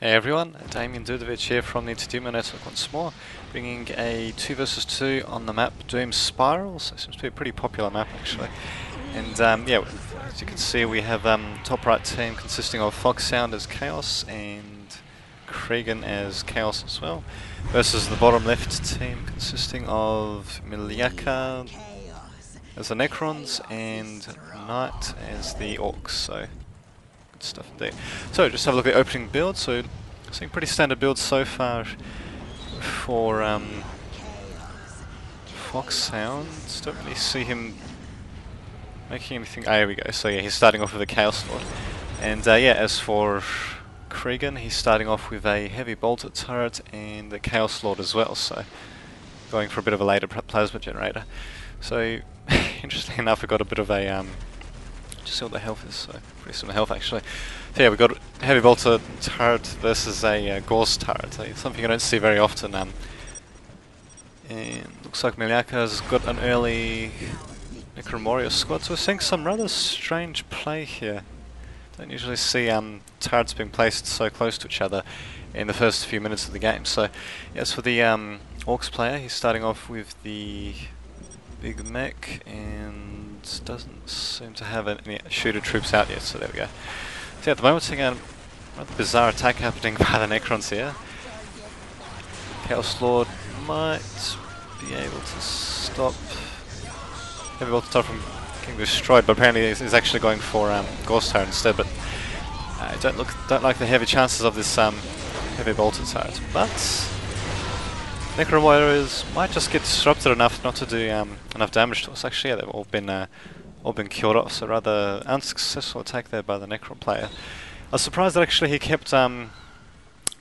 Hey everyone, Damien Dudovic here from the Taduma Network once more, bringing a 2 versus 2 on the map Doom Spirals. It seems to be a pretty popular map actually. And yeah, as you can see we have top right team consisting of Foxhound as Chaos and Cregan as Chaos as well, versus the bottom left team consisting of Miliaka as the Necrons and Knight as the Orcs. So stuff indeed. So just have a look at the opening build. So seeing pretty standard builds so far for Foxhound. Don't really see him making anything. Ah, here we go. So yeah, he's starting off with a Chaos Lord, and yeah, as for Cregan, he's starting off with a heavy bolter turret and a Chaos Lord as well. So going for a bit of a later plasma generator. So interestingly enough, we got a bit of a just see what the health is, so pretty similar health actually. So yeah, we've got a heavy bolter turret versus a Gauss turret, something I don't see very often. And looks like Miliaka's got an early Necromoria squad, so we're seeing some rather strange play here. Don't usually see turrets being placed so close to each other in the first few minutes of the game. So as for the Orcs player, he's starting off with the big mech and doesn't seem to have any shooter troops out yet, so there we go. So at the moment we're seeing a rather bizarre attack happening by the Necrons here. Chaos Lord might be able to stop Heavy Bolter Turret from getting destroyed, but apparently he's actually going for Ghost Turret instead, but I don't like the heavy chances of this Heavy Bolter Turret. But Necron Warriors might just get disrupted enough not to do enough damage to us. Actually, yeah, they've all been killed off, so rather unsuccessful attack there by the Necron player. I was surprised that actually he kept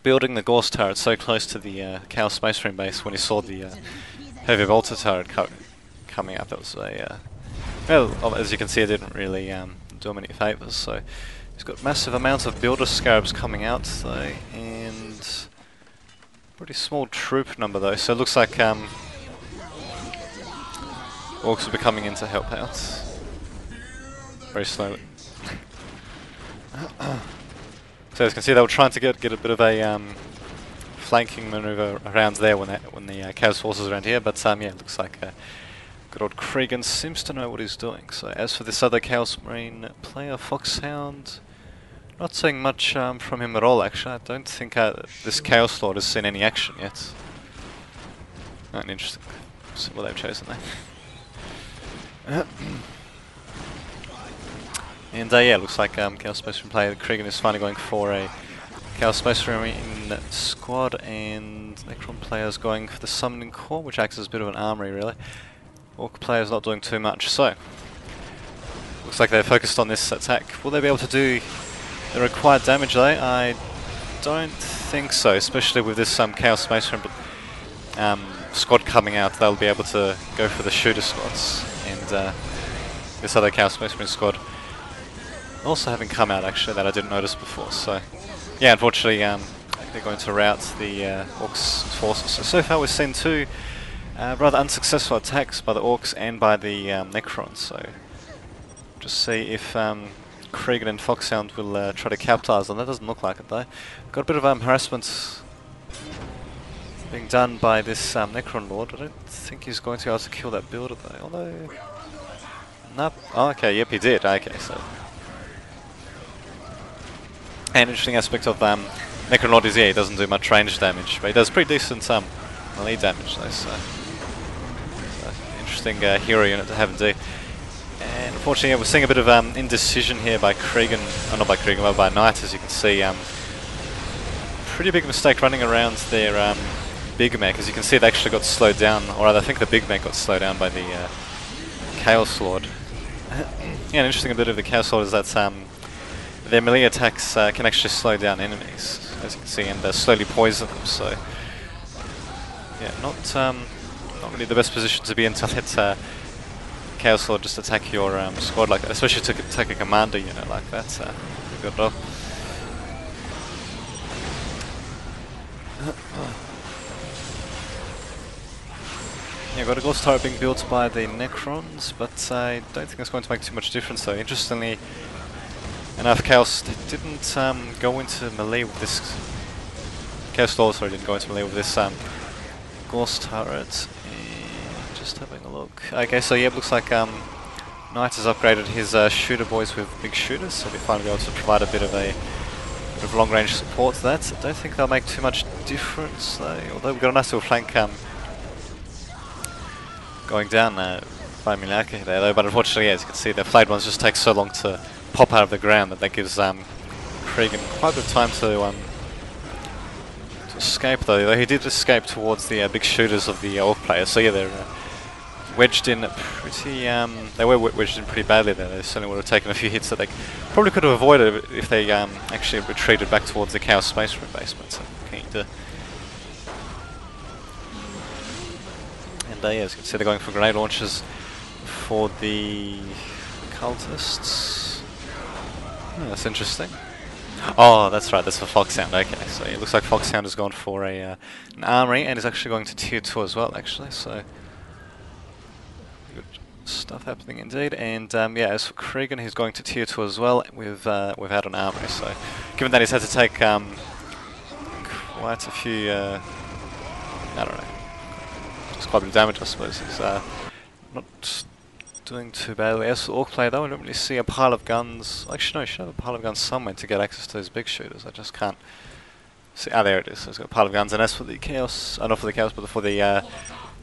building the Gauss turret so close to the Chaos Space Marine base when he saw the Heavy Bolter turret coming up. That was a well, as you can see, it didn't really do him any favours. So he's got massive amounts of Builder Scarabs coming out though, and pretty small troop number though, so it looks like Orcs will be coming in to help out. Very slowly. So as you can see, they were trying to get a bit of a flanking maneuver around there when the Chaos Forces are around here, but yeah, it looks like good old Cregan seems to know what he's doing. So as for this other Chaos Marine player, Foxhound, not seeing much from him at all actually. I don't think this Chaos Lord has seen any action yet. Interesting. See what they've chosen there. And yeah, looks like Chaos Space Marine player Cregan is finally going for a Chaos Space Marine squad, and Necron player's going for the Summoning Core, which acts as a bit of an armory really. Orc player's not doing too much, so looks like they're focused on this attack. Will they be able to do the required damage though? I don't think so, especially with this Chaos Space Marine squad coming out. They'll be able to go for the shooter squads, and this other Chaos Space Marine squad also having come out actually that I didn't notice before. So yeah, unfortunately they're going to rout the Orcs' forces. So far we've seen two rather unsuccessful attacks by the Orcs and by the Necrons. So just see if Cregan and Foxhound will try to capitalise on that. Doesn't look like it though. Got a bit of harassment being done by this Necron Lord. I don't think he's going to be able to kill that builder though, although nope. Oh, okay, yep, he did. Okay, so an interesting aspect of Necron Lord is, yeah, he doesn't do much range damage, but he does pretty decent melee damage though, so interesting hero unit to have indeed. And unfortunately, yeah, we're seeing a bit of indecision here by Cregan, not by Cregan, but by Knight, as you can see. Pretty big mistake running around their big mech. As you can see, they actually got slowed down, or rather I think the big mech got slowed down by the Chaos Lord. Yeah, an interesting bit of the Chaos Lord is that their melee attacks can actually slow down enemies, as you can see, and slowly poison them. So yeah, not really the best position to be in to let Chaos Lord just attack your squad like that, especially to attack a commander unit like that. Good job. Yeah, got a Ghost Turret being built by the Necrons, but I don't think it's going to make too much difference though. Interestingly enough, Chaos didn't go into melee with this Chaos Lord, sorry, didn't go into melee with this Ghost turret. And just having a look. Okay, so yeah, it looks like Knight has upgraded his shooter boys with big shooters, so we're finally able to provide a bit of long range support to that. I don't think they'll make too much difference though, although we've got a nice little flank going down by Milaka there though, but unfortunately, as you can see, the flayed ones just take so long to pop out of the ground that gives Cregan quite a bit of time to escape though he did escape towards the big shooters of the Orc players, so yeah, they're wedged in pretty, they were wedged in pretty badly there. They certainly would have taken a few hits that they probably could have avoided if they actually retreated back towards the Chaos Space Marine basement. So, and yeah, as you can see, they're going for grenade launches for the cultists. Oh, that's interesting. Oh, that's right, that's for Foxhound, okay. So it looks like Foxhound has gone for an armory and is actually going to tier 2 as well, actually, so good stuff happening indeed. And yeah, as for Cregan, he's going to tier 2 as well without an armory, so given that he's had to take quite a few, I don't know, just quite a bit of damage I suppose. He's not doing too badly. As for Orc player though, I don't really see a pile of guns. Actually no, I should have a pile of guns somewhere to get access to those big shooters. I just can't see. Ah, there it is. So he's got a pile of guns. And as for the Chaos, not for the Chaos, but for the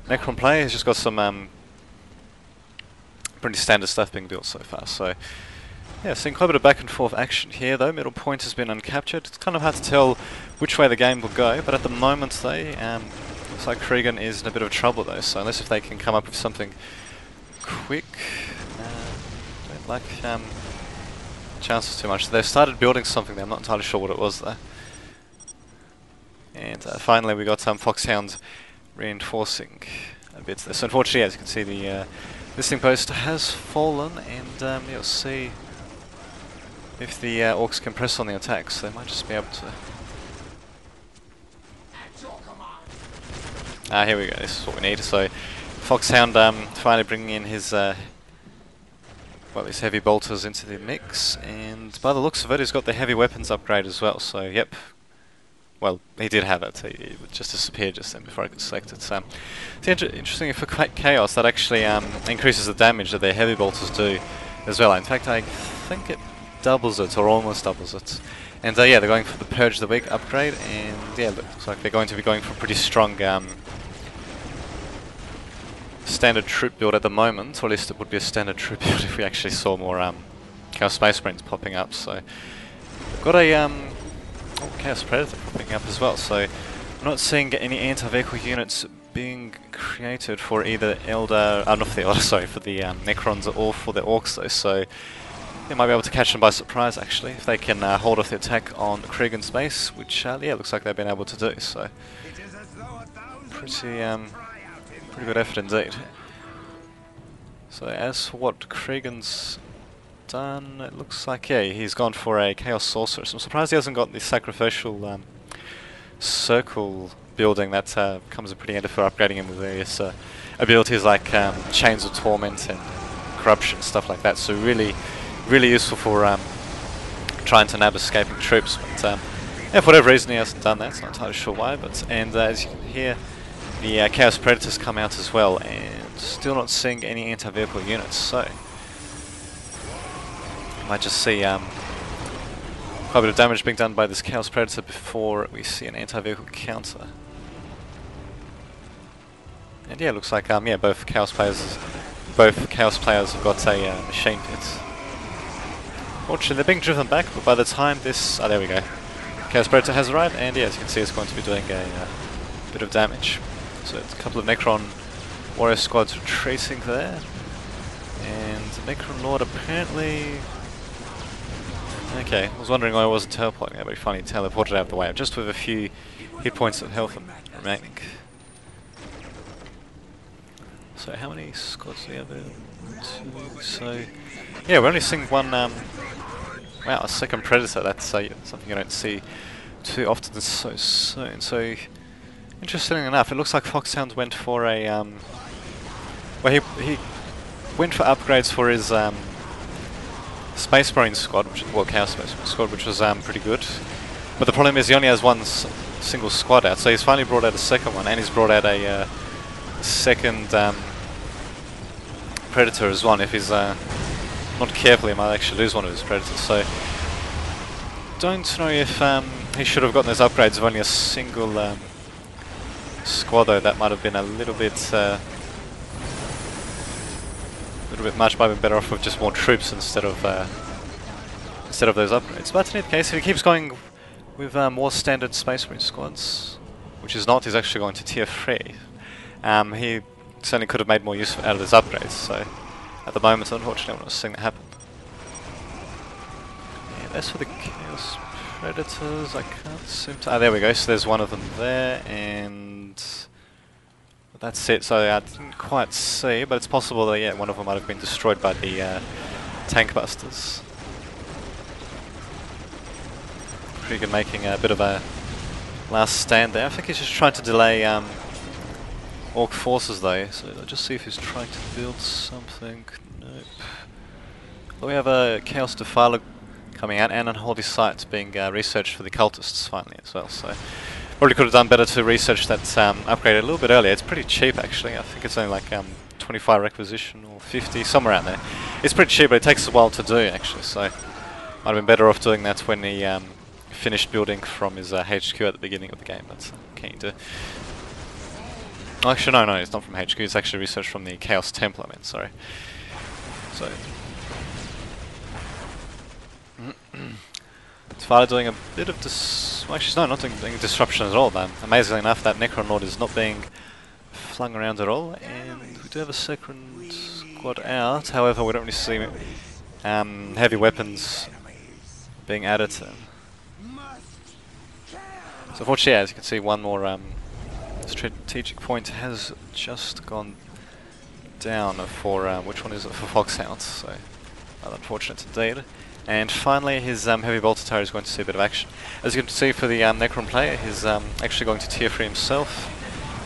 Necron player, he's just got some pretty standard stuff being built so far. So yeah, seeing quite a bit of back and forth action here though. Middle point has been uncaptured. It's kind of hard to tell which way the game will go, but at the moment they looks like Cregan is in a bit of trouble though. So unless if they can come up with something quick, don't like chances too much. They've started building something there, I'm not entirely sure what it was though. And finally we got Foxhound reinforcing a bit there. So unfortunately, as you can see, the listing post has fallen, and you'll see if the Orcs can press on the attacks, they might just be able to... Ah, here we go, this is what we need. So Foxhound finally bringing in his these heavy bolters into the mix, and by the looks of it, he's got the heavy weapons upgrade as well. So yep, well, he did have it. It just disappeared just then before I could select it. So it's interesting for Chaos that actually increases the damage that their heavy bolters do as well. In fact, I think it doubles it or almost doubles it. And yeah, they're going for the Purge the Weak upgrade, and yeah, looks like they're going to be going for pretty strong standard troop build at the moment, or at least it would be a standard troop build if we actually saw more Chaos Space Marines popping up. So we've got a Chaos Predator popping up as well, so I'm not seeing any anti-vehicle units being created for either Elder, not for the Elder, sorry, for the Necrons or for the Orcs though, so they might be able to catch them by surprise actually, if they can hold off the attack on Cregan's base, which yeah, looks like they've been able to do, so pretty good effort indeed. So as for what Cregan's done, it looks like, yeah, he's gone for a Chaos Sorcerer. So I'm surprised he hasn't got the sacrificial circle building that comes in pretty handy for upgrading him with various abilities like Chains of Torment and Corruption, stuff like that. So really useful for trying to nab escaping troops. But yeah, for whatever reason he hasn't done that, not entirely sure why. But as you can hear, the Chaos Predators come out as well, and still not seeing any anti-vehicle units, so you might just see quite a bit of damage being done by this Chaos Predator before we see an anti-vehicle counter. And yeah, it looks like yeah, both Chaos players have got a machine pit. Fortunately, they're being driven back, but by the time this... oh, there we go. Chaos Predator has arrived, and yeah, as you can see, it's going to be doing a bit of damage. So it's a couple of Necron Warrior squads retreating there, and Necron Lord apparently... okay, I was wondering why I wasn't teleporting there, but he finally teleported out of the way, just with a few hit points of health remaining. So how many squads do we have there? 2, so... yeah, we're only seeing one, wow, a second Predator, that's something you don't see too often so soon. So, interestingly enough, it looks like Foxhound went for a, well, he went for upgrades for his Space Marine squad, well, Chaos Space Marine squad, which was pretty good. But the problem is he only has one single squad out. So he's finally brought out a second one, and he's brought out a second Predator as well. If he's not careful, he might actually lose one of his Predators. So don't know if he should have gotten those upgrades of only a single squad though. That might have been a little bit much. Might have been better off with just more troops instead of those upgrades. But in any case, if he keeps going with more standard Space Marine squads, which is not, he's actually going to tier 3. He certainly could have made more use out of his upgrades. So at the moment, unfortunately, I'm not seeing that happen. And as for the Chaos Predators, I can't seem to... Ah, there we go. So there's one of them there, and that's it. So I didn't quite see, but it's possible that, yeah, one of them might have been destroyed by the tank busters. Krigan making a bit of a last stand there. I think he's just trying to delay Orc forces though, so I'll just see if he's trying to build something. Nope. Well, we have a Chaos Defiler coming out and Unholy Site being researched for the cultists finally as well, so probably could have done better to research that upgrade a little bit earlier. It's pretty cheap actually. I think it's only like 25 requisition or 50, somewhere around there. It's pretty cheap, but it takes a while to do actually, so might have been better off doing that when he finished building from his HQ at the beginning of the game. But can you do? Actually, no, it's not from HQ. It's actually research from the Chaos Temple. I mean, sorry. So, Tfala doing a bit of well, actually, no, not doing disruption at all. Man, amazingly enough, that Necron Lord is not being flung around at all, and we do have a second squad out. However, we don't really see heavy weapons being added to. So unfortunately, yeah, as you can see, one more strategic point has just gone down for, which one is it, for Foxhound, so unfortunate indeed. And finally his heavy bolter tower is going to see a bit of action. As you can see for the Necron player, he's actually going to tier 3 himself,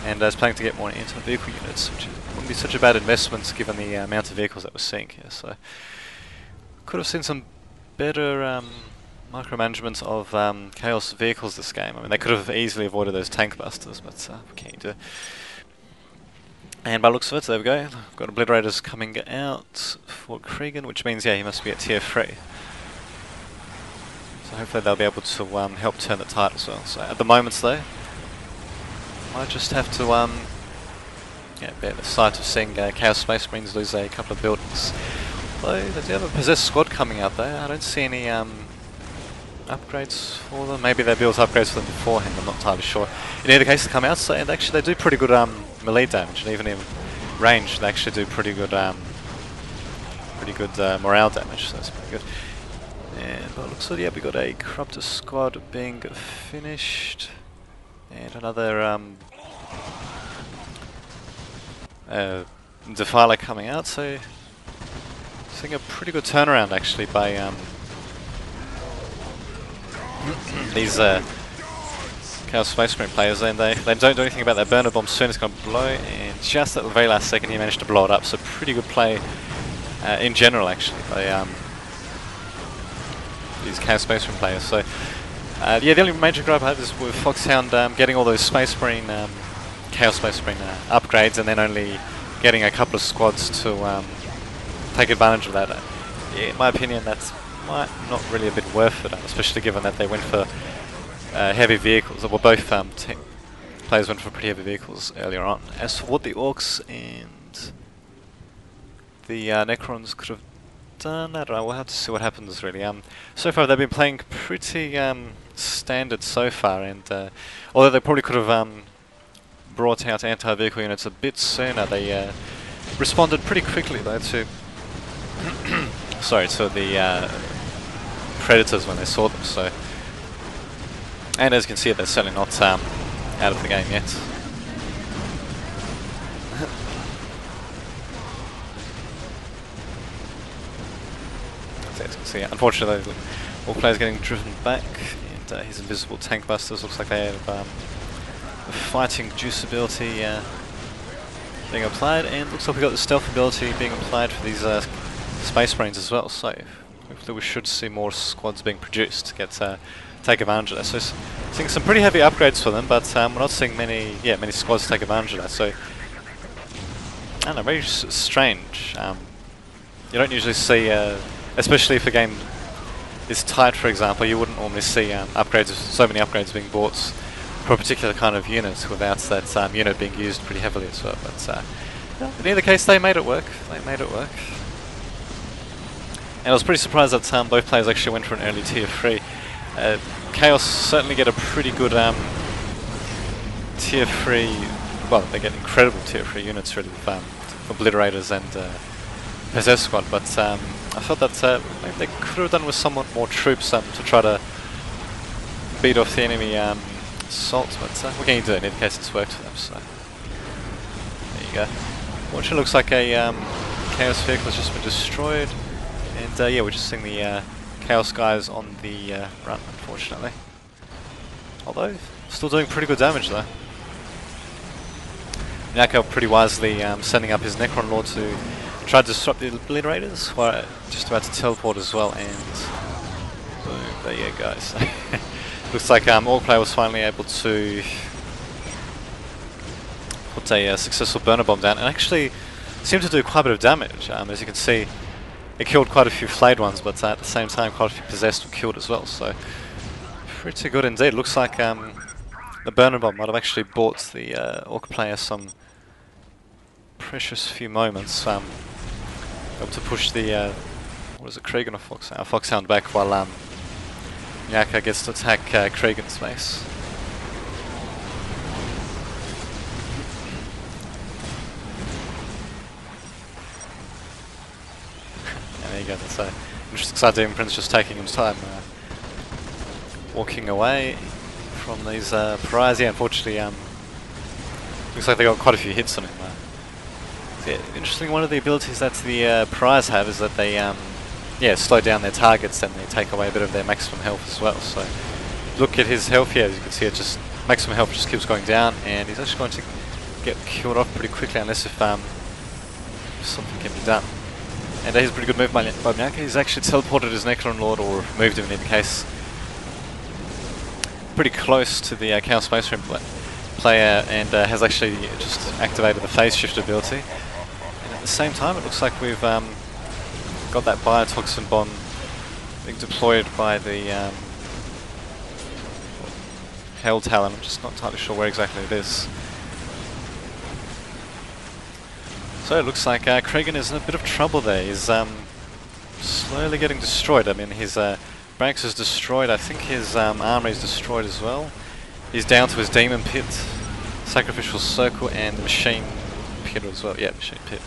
and is planning to get more anti-vehicle units, which wouldn't be such a bad investment given the amount of vehicles that we're seeing here. So could have seen some better micromanagement of Chaos vehicles this game. I mean, they could have easily avoided those tank busters, but what can you do? And by the looks of it, there we go. We've got Obliterators coming out for Krigan, which means, yeah, he must be at tier 3. So hopefully they'll be able to help turn the tide as well. So at the moment, though, might just have to yeah, bear the sight of seeing Chaos Space Marines lose a couple of buildings. Though they do have a possessed squad coming out there. I don't see any upgrades for them. Maybe they built upgrades for them beforehand, I'm not entirely sure. In either case, they come out, so, and actually they do pretty good melee damage, and even in range they actually do pretty good morale damage, so that's pretty good. And by the looks like, yeah, we got a Corruptor squad being finished, and another Defiler coming out, so seeing a pretty good turnaround actually by these Chaos Space Marine players, and they don't do anything about that burner bomb. Soon it's going to blow, and just at the very last second he managed to blow it up, so pretty good play in general actually by these Chaos Space Marine players. So yeah, the only major gripe I have is with Foxhound getting all those Space Marine, Chaos Space Marine upgrades, and then only getting a couple of squads to take advantage of that. Yeah, in my opinion, that's might not really a bit worth it, especially given that they went for heavy vehicles. Well, both players went for pretty heavy vehicles earlier on. As for what the Orcs and the Necrons could have done, I don't know, we'll have to see what happens really. So far they've been playing pretty standard so far, and although they probably could have brought out anti-vehicle units a bit sooner, they responded pretty quickly though to sorry, to the Predators when they saw them. So, and as you can see, they're certainly not out of the game yet. So as you can see, unfortunately, all players getting driven back, and his invisible tank busters looks like they have the fighting juice ability being applied, and looks like we got the stealth ability being applied for these Space Marines as well. So hopefully we should see more squads being produced to get take advantage of that. So seeing some pretty heavy upgrades for them, but we're not seeing many squads take advantage of that. So I don't know, very strange. You don't usually see, especially if a game is tight, for example, you wouldn't normally see so many upgrades being bought for a particular kind of unit without that unit being used pretty heavily as well. But in either case, they made it work. They made it work. And I was pretty surprised that both players actually went for an early tier 3. Chaos certainly get a pretty good tier 3, well, they get incredible tier 3 units really with Obliterators and Possess Squad, but I thought that maybe they could have done with somewhat more troops to try to beat off the enemy assault, but what can you do? In any case, it's worked for them, so there you go. Fortunately, looks like a Chaos vehicle has just been destroyed, and yeah, we're just seeing the Chaos guys on the run, unfortunately. Although, still doing pretty good damage though. Nyaka pretty wisely sending up his Necron Lord to try to disrupt the Obliterators, who are just about to teleport as well, and boom, there you go. So looks like Orc player was finally able to put a successful burner bomb down, and actually seemed to do quite a bit of damage. As you can see, it killed quite a few flayed ones, but at the same time quite a few possessed were killed as well, so pretty good indeed. Looks like the burner bomb might have actually bought the Orc player some precious few moments, able to push the what is it, Cregan or Foxhound? Foxhound back while Nyaka gets to attack Cregan's base. And there you go, that's an interesting side. Demon Prince just taking his time walking away from these pariahs. Yeah, unfortunately, looks like they got quite a few hits on him. Yeah, interesting, one of the abilities that the pariahs have is that they yeah, slow down their targets and they take away a bit of their maximum health as well. So look at his health here, as you can see, it just maximum health just keeps going down, and he's actually going to get killed off pretty quickly unless if something can be done. And he's a pretty good move by Nyaka. He's actually teleported his Necron Lord, or moved him in any case, pretty close to the Chaos Space Marine player, and has actually just activated the phase shift ability. And at the same time, it looks like we've got that biotoxin bomb being deployed by the Hell Talon. I'm just not entirely sure where exactly it is. So it looks like Cregan is in a bit of trouble there. He's slowly getting destroyed. I mean, his barracks is destroyed. I think his armory is destroyed as well. He's down to his Demon Pit, Sacrificial Circle, and the Machine Pit as well. Yeah, Machine Pit.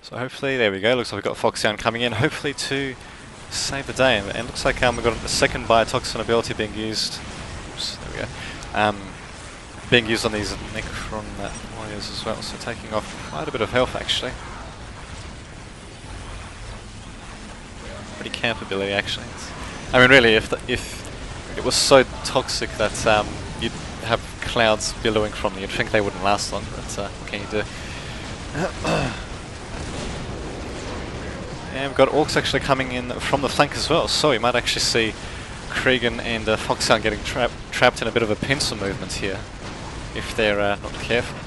So hopefully, there we go. Looks like we've got Foxhound coming in, hopefully to save the day. And it looks like we've got a second biotoxin ability being used. Oops, there we go. Being used on these Necron warriors as well. So taking off quite a bit of health actually. Pretty camp ability actually. I mean, really, if it was so toxic that you'd have clouds billowing from you, you'd think they wouldn't last long. But what can you do? And we've got Orcs actually coming in from the flank as well, so we might actually see Cregan and Foxhound getting trapped in a bit of a pincer movement here, if they're not careful.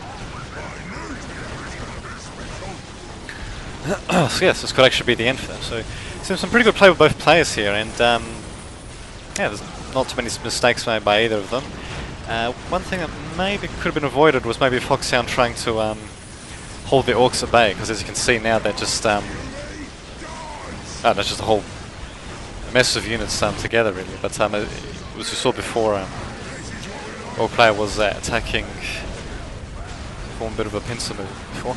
So yes, this could actually be the end for them. So some pretty good play with both players here, and yeah, there's not too many mistakes made by either of them. One thing that maybe could have been avoided was maybe Foxhound trying to hold the Orcs at bay, because as you can see now they're just that's just a whole mess of units together really. But as you saw before, Orc player was attacking for a bit of a pincer move before.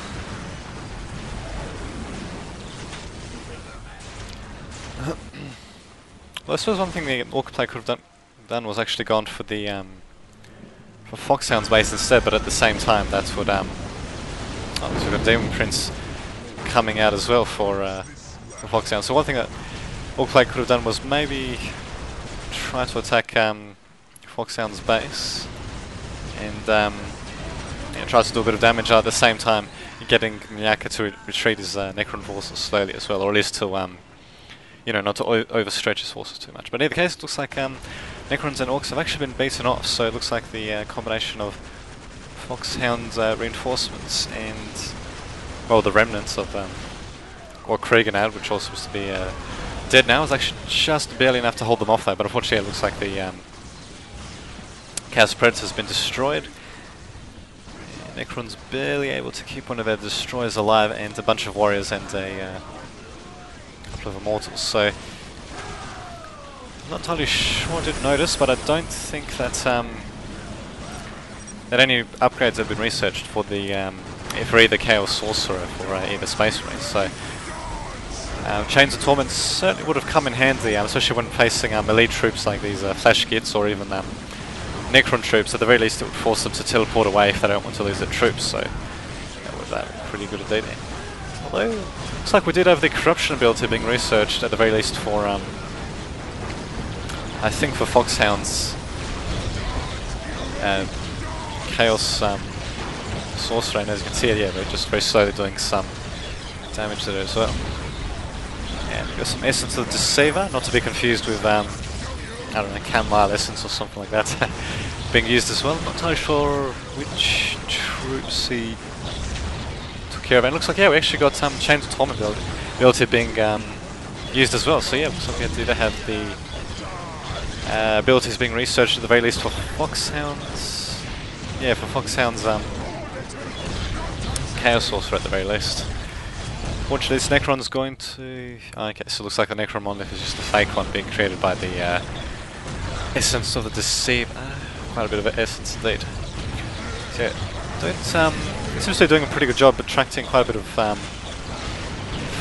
Well, I suppose one thing the Orc player could have done was actually gone for the for Foxhound's base instead, but at the same time that's what oh, so we've got Demon Prince coming out as well for Foxhound. So one thing that Orc player could have done was maybe try to attack Foxhound's base and yeah, try to do a bit of damage at the same time, getting Nyaka to retreat his Necron forces slowly as well, or at least to you know, not to overstretch his forces too much. But in either case, it looks like Necrons and Orcs have actually been beaten off, so it looks like the combination of Foxhound's reinforcements and, well, the remnants of or Kriegenad, which also seems to be dead now, is actually just barely enough to hold them off though, but unfortunately it looks like the Chaos Predator has been destroyed. Necron's barely able to keep one of their destroyers alive, and a bunch of warriors and a couple of immortals. So I'm not entirely sure, I didn't notice, but I don't think that that any upgrades have been researched for the for either Chaos Sorcerer or either Space Marine. So Chains of Torment certainly would have come in handy, especially when facing elite troops like these Flash Gits or even Necron troops. At the very least, it would force them to teleport away if they don't want to lose their troops. So that was pretty good indeed. Although looks like we did have the corruption ability being researched at the very least for I think for Foxhound's Chaos Sorcerer, and as you can see, yeah, they're just very slowly doing some damage to it as well. And we've got some Essence of the Deceiver, not to be confused with I don't know, Canlile Essence or something like that being used as well. I'm not entirely sure which troops he took care of. And it looks like, yeah, we actually got some Chains of Torment ability being used as well. So yeah, looks like we do have the abilities being researched at the very least for Foxhound's. Yeah, for Foxhound's Chaos Sorcerer at the very least. Fortunately, this Necron's going to... okay, so it looks like the Necron monolith is just a fake one being created by the Essence of the Deceiver. Quite a bit of an essence indeed. So yeah, it seems to be doing a pretty good job attracting quite a bit of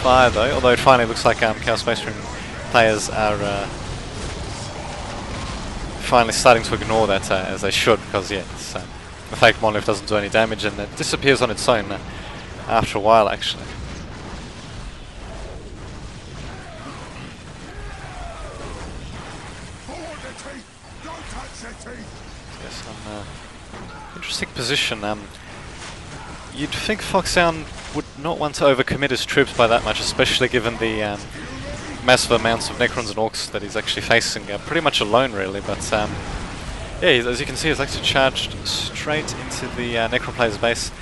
fire though, although it finally looks like Chaos Space Marine players are finally starting to ignore that as they should, because yeah, the fake monolith doesn't do any damage and it disappears on its own after a while actually. Yes, interesting position. You'd think Foxhound would not want to overcommit his troops by that much, especially given the massive amounts of Necrons and Orcs that he's actually facing pretty much alone really, but yeah, as you can see, he's actually charged straight into the Necron player's base,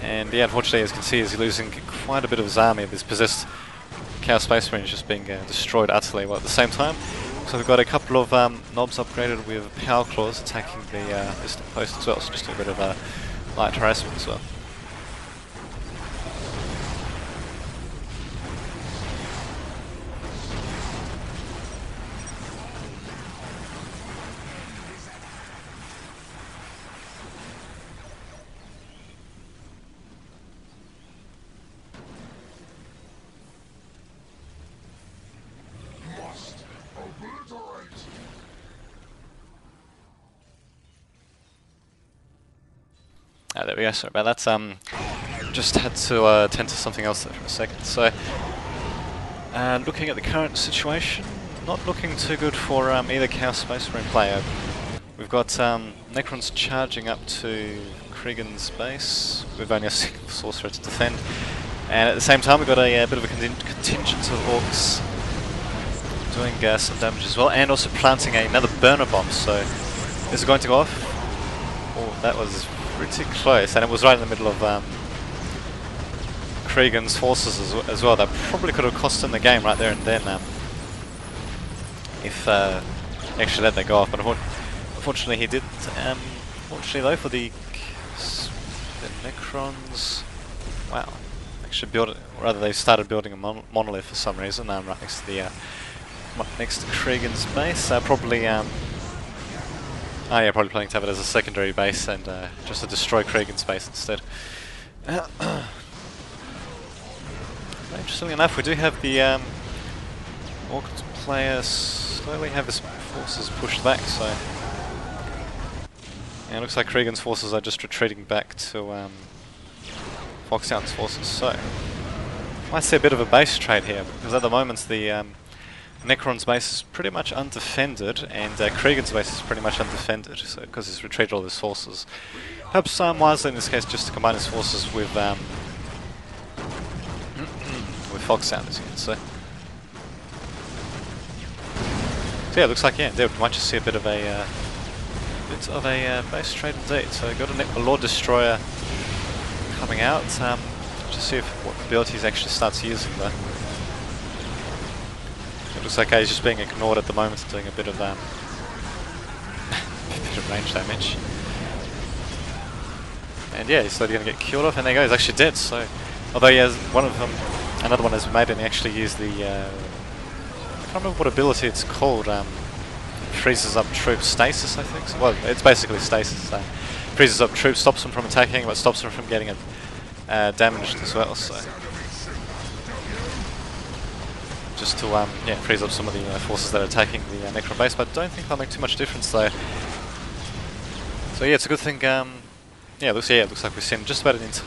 and yeah, unfortunately, as you can see, he's losing quite a bit of his army. This possessed Chaos Space Marine is just being destroyed utterly, while at the same time, so we've got a couple of knobs upgraded with Power Claws attacking the distant post as well, so just a bit of light harassment as well. There we go, sorry about that. Just had to attend to something else there for a second. So, looking at the current situation, not looking too good for either Chaos Space Marine player. We've got Necrons charging up to Kriegen's base with only a single sorcerer to defend, and at the same time we've got a bit of a contingent of Orcs doing some damage as well, and also planting another burner bomb. So, is it going to go off? Oh, that was pretty close, and it was right in the middle of Kriegen's forces as well. That probably could have cost him the game right there and then if he actually let that go off, but unfortunately he didn't. Fortunately though, for the Necrons, wow, actually built it, or rather they started building a monolith for some reason right next to the next to Kriegen's base. Probably oh yeah, probably planning to have it as a secondary base and just to destroy Kriegen's base instead. Interestingly enough, we do have the Orc player slowly have his forces pushed back, so yeah, it looks like Kriegen's forces are just retreating back to Foxhound's forces. So might see a bit of a base trade here, because at the moment the Necron's base is pretty much undefended, and Kriegen's base is pretty much undefended, so because he's retreated all his forces. Perhaps wisely in this case just to combine his forces with with Foxhound, as you can see. So yeah, it looks like there we might just see a bit of a base trade indeed. So got a Lord Destroyer coming out. Just see what abilities actually starts using though. It looks like he's just being ignored at the moment, doing a bit of a bit of range damage. And yeah, he's slowly going to get killed off, and there you go, he's actually dead. So, although he has another one has been made, and he actually used the I can't remember what ability it's called. Freezes up troops, stasis, I think. So, well, it's basically stasis. Freezes up troops, stops them from attacking, but stops them from getting damaged as well. So, just to freeze up some of the forces that are attacking the Necron base, but I don't think that'll make too much difference though. So yeah, it's a good thing. It looks like we've seen just about a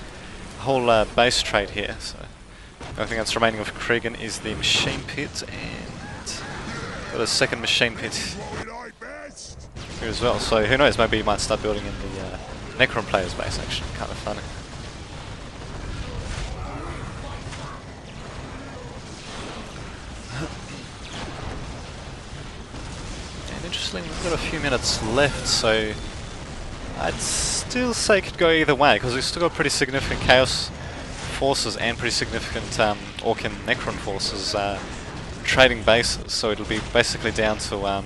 whole base trade here. So the only thing that's remaining of Cregan is the machine pit, and got a second machine pit here as well. So who knows? Maybe you might start building in the Necron player's base. Actually, kind of funny. And interestingly, we've got a few minutes left, so I'd still say it could go either way, because we've still got pretty significant Chaos forces and pretty significant Orc and Necron forces trading bases, so it'll be basically down to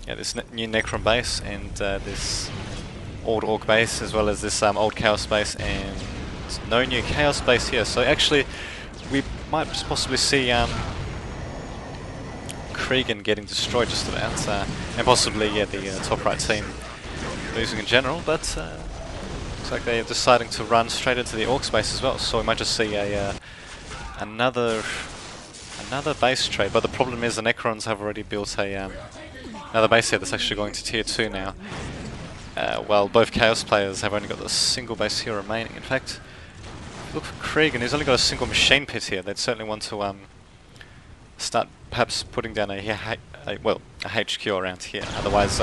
this new Necron base and this old Orc base, as well as this old Chaos base, and no new Chaos base here. So actually, we might just possibly see Cregan getting destroyed just about, and possibly the top right team losing in general, but looks like they're deciding to run straight into the Orc space as well, so we might just see another base trade. But the problem is the Necrons have already built another base here that's actually going to tier 2 now, while both Chaos players have only got a single base here remaining. In fact, if you look for Cregan, he's only got a single machine pit here. They'd certainly want to start perhaps putting down a HQ around here, otherwise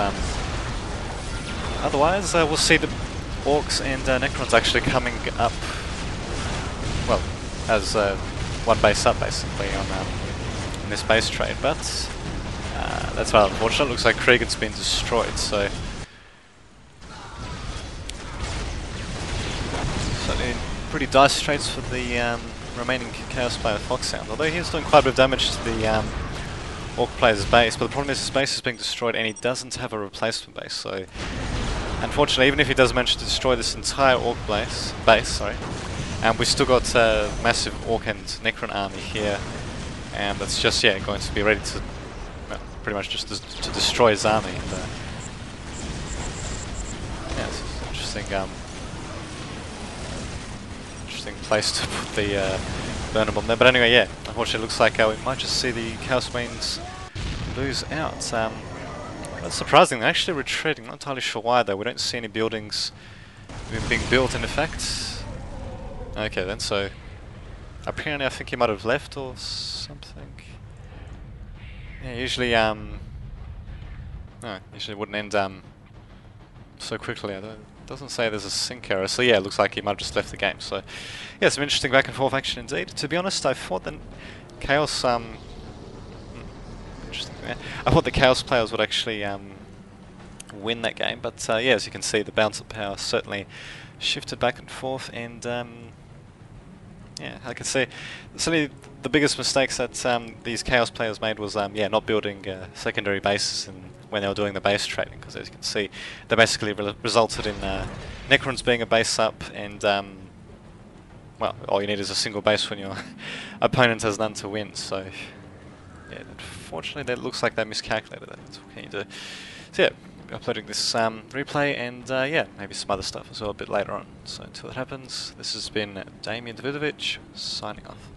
we'll see the Orcs and Necrons actually coming up, well, as one base up basically in this base trade, but that's rather unfortunate. Looks like Cregan's been destroyed, so certainly pretty dice trades for the remaining Chaos player Foxhound, although he's doing quite a bit of damage to the Orc player's base, but the problem is his base is being destroyed and he doesn't have a replacement base, so unfortunately, even if he does manage to destroy this entire Orc base, and we've still got a massive Orc and Necron army here, and that's just going to be ready to pretty much just to destroy his army. And, it's an interesting place to put the burner bomb there. But anyway, unfortunately, it looks like we might just see the Chaos Marines lose out. That's surprising. They're actually retreating. Not entirely sure why though. We don't see any buildings being built in effect. Okay then, so apparently I think he might have left or something. Yeah, usually usually it wouldn't end so quickly. Doesn't say there's a sync error, so yeah, it looks like he might have just left the game. So yeah, some interesting back and forth action indeed. To be honest, I thought that Chaos interesting. Yeah. I thought the Chaos players would actually win that game, but as you can see, the balance of power certainly shifted back and forth, and I can see certainly the biggest mistakes that these Chaos players made was not building secondary bases when they were doing the base trading, because as you can see, they basically resulted in Necrons being a base up, and well, all you need is a single base when your opponent has none to win. So yeah, unfortunately, that looks like they miscalculated that. What can you do? So yeah, I'll be uploading this replay, and maybe some other stuff as well a bit later on. So until that happens, this has been Damien Davidovich signing off.